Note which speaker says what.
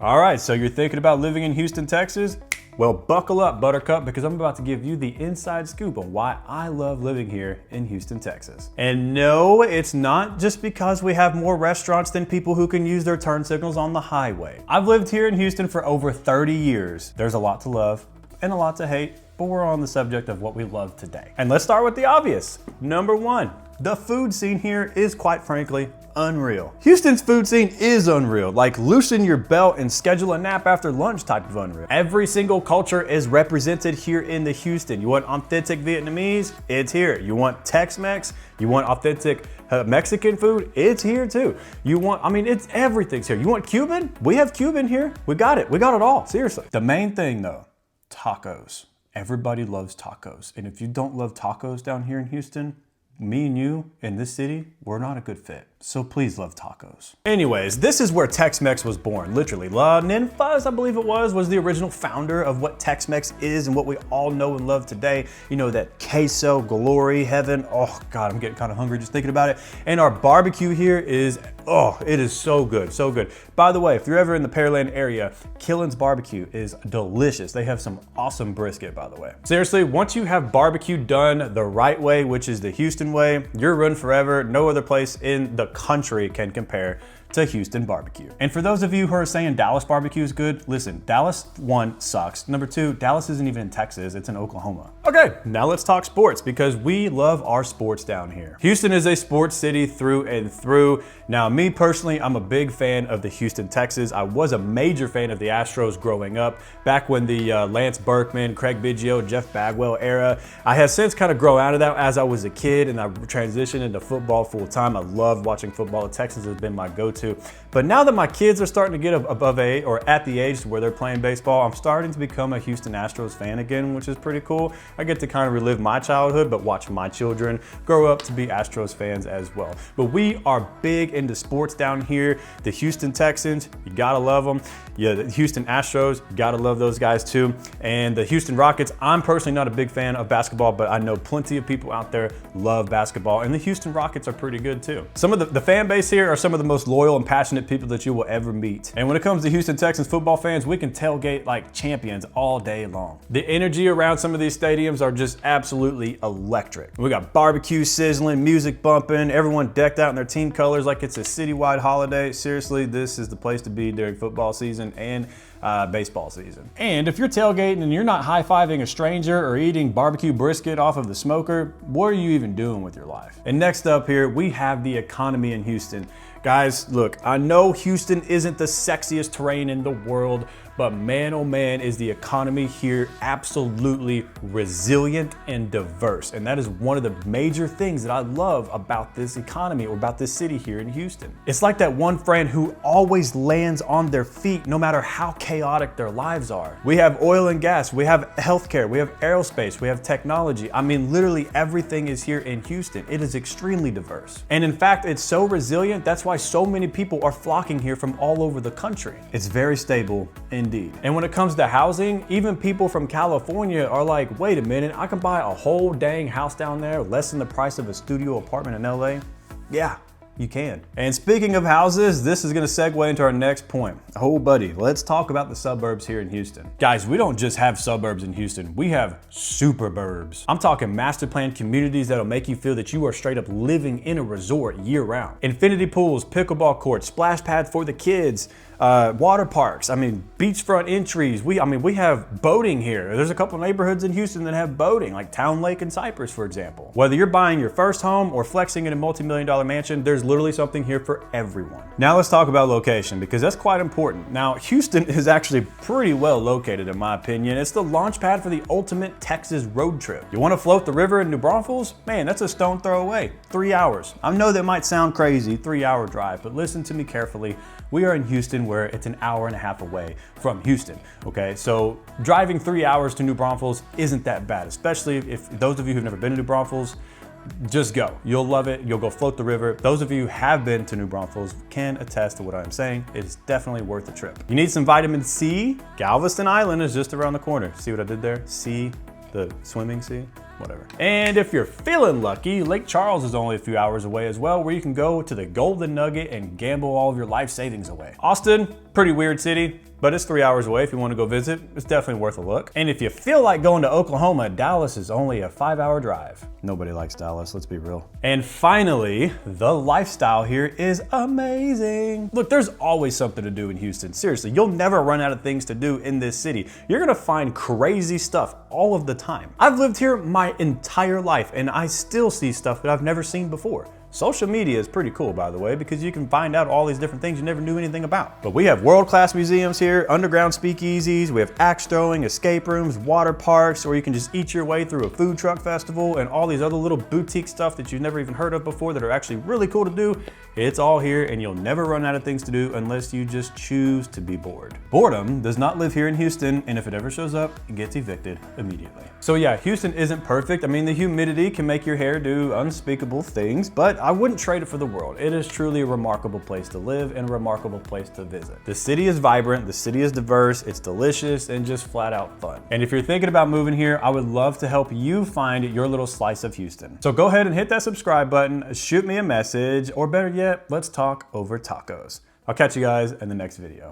Speaker 1: All right, so you're thinking about living in Houston, Texas? Well, buckle up, Buttercup, because I'm about to give you the inside scoop on why I love living here in Houston, Texas. And no, it's not just because we have more restaurants than people who can use their turn signals on the highway. I've lived here in Houston for over 30 years. There's a lot to love and a lot to hate, but we're on the subject of what we love today. And let's start with the obvious. Number one, the food scene here is quite frankly unreal. Houston's food scene is unreal, like loosen your belt and schedule a nap after lunch type of unreal. Every single culture is represented here in the Houston. You want authentic Vietnamese? It's here. You want Tex-Mex? You want authentic Mexican food? It's here too. It's everything's here. You want Cuban? We have Cuban here. We got it. We got it all, seriously. The main thing though, tacos. Everybody loves tacos. And if you don't love tacos down here in Houston, me and you in this city, we're not a good fit. So please love tacos. Anyways, this is where Tex-Mex was born, literally. La Ninfas, I believe it was the original founder of what Tex-Mex is and what we all know and love today. You know, that queso, glory, heaven. Oh God, I'm getting kind of hungry just thinking about it. And our barbecue here is, it is so good, so good. By the way, if you're ever in the Pearland area, Killen's Barbecue is delicious. They have some awesome brisket, by the way. Seriously, once you have barbecue done the right way, which is the Houston way, you're run forever. No other place in the country can compare to Houston barbecue. And for those of you who are saying Dallas barbecue is good, listen, Dallas, one, sucks. Number two, Dallas isn't even in Texas, it's in Oklahoma. Okay, now let's talk sports because we love our sports down here. Houston is a sports city through and through. Now, me personally, I'm a big fan of the Houston Texans. I was a major fan of the Astros growing up, back when the Lance Berkman, Craig Biggio, Jeff Bagwell era. I have since kind of grown out of that as I was a kid and I transitioned into football full time. I love watching football. The Texans has been my go-to. But now that my kids are starting to get above age or at the age where they're playing baseball, I'm starting to become a Houston Astros fan again, which is pretty cool. I get to kind of relive my childhood, but watch my children grow up to be Astros fans as well. But we are big into sports down here. The Houston Texans, you gotta love them. Yeah, the Houston Astros, you gotta love those guys too. And the Houston Rockets, I'm personally not a big fan of basketball, but I know plenty of people out there love basketball, and the Houston Rockets are pretty good too. Some of the fan base here are some of the most loyal and passionate people that you will ever meet. And when it comes to Houston Texans football fans, we can tailgate like champions all day long. The energy around some of these stadiums are just absolutely electric. We got barbecue sizzling, music bumping, everyone decked out in their team colors like it's a citywide holiday. Seriously, this is the place to be during football season and baseball season. And if you're tailgating and you're not high-fiving a stranger or eating barbecue brisket off of the smoker, what are you even doing with your life? And next up here, we have the economy in Houston. Guys, look, I know Houston isn't the sexiest terrain in the world, but man, oh man, is the economy here absolutely resilient and diverse. And that is one of the major things that I love about this economy or about this city here in Houston. It's like that one friend who always lands on their feet no matter how chaotic their lives are. We have oil and gas, we have healthcare, we have aerospace, we have technology. I mean, literally everything is here in Houston. It is extremely diverse. And in fact, it's so resilient, that's why so many people are flocking here from all over the country. It's very stable indeed. And when it comes to housing, even people from California are like, wait a minute, I can buy a whole dang house down there less than the price of a studio apartment in LA? Yeah, you can. And speaking of houses, this is gonna segue into our next point. Oh buddy, let's talk about the suburbs here in Houston. Guys, we don't just have suburbs in Houston, we have superburbs. I'm talking master plan communities that'll make you feel that you are straight up living in a resort year round. Infinity pools, pickleball courts, splash pads for the kids, water parks, beachfront entries. We have boating here. There's a couple neighborhoods in Houston that have boating, like Town Lake and Cypress, for example. Whether you're buying your first home or flexing in a multi-million-dollar mansion, there's literally something here for everyone. Now let's talk about location, because that's quite important. Now, Houston is actually pretty well located, in my opinion. It's the launch pad for the ultimate Texas road trip. You want to float the river in New Braunfels? Man, that's a stone throw away. 3 hours. I know that might sound crazy, 3-hour drive, but listen to me carefully. We are in Houston, where it's an hour and a half away from Houston, okay? So driving 3 hours to New Braunfels isn't that bad, especially if those of you who've never been to New Braunfels, just go. You'll love it. You'll go float the river. Those of you who have been to New Braunfels can attest to what I'm saying. It is definitely worth the trip. You need some vitamin C? Galveston Island is just around the corner. See what I did there? C, the swimming sea? Whatever. And if you're feeling lucky, Lake Charles is only a few hours away as well, where you can go to the Golden Nugget and gamble all of your life savings away. Austin, pretty weird city. but it's 3 hours away if you want to go visit. It's definitely worth a look. And if you feel like going to Oklahoma, Dallas is only a 5-hour drive. Nobody likes Dallas, let's be real. And finally, the lifestyle here is amazing. Look, there's always something to do in Houston. Seriously, you'll never run out of things to do in this city. You're gonna find crazy stuff all of the time. I've lived here my entire life and I still see stuff that I've never seen before. Social media is pretty cool, by the way, because you can find out all these different things you never knew anything about. But we have world-class museums here, underground speakeasies, we have axe throwing, escape rooms, water parks, or you can just eat your way through a food truck festival and all these other little boutique stuff that you've never even heard of before that are actually really cool to do. It's all here and you'll never run out of things to do unless you just choose to be bored. Boredom does not live here in Houston, and if it ever shows up, it gets evicted immediately. So yeah, Houston isn't perfect. I mean, the humidity can make your hair do unspeakable things, but I wouldn't trade it for the world. It is truly a remarkable place to live and a remarkable place to visit. The city is vibrant, the city is diverse, it's delicious, and just flat out fun. And if you're thinking about moving here, I would love to help you find your little slice of Houston. So go ahead and hit that subscribe button, shoot me a message, or better yet, let's talk over tacos. I'll catch you guys in the next video.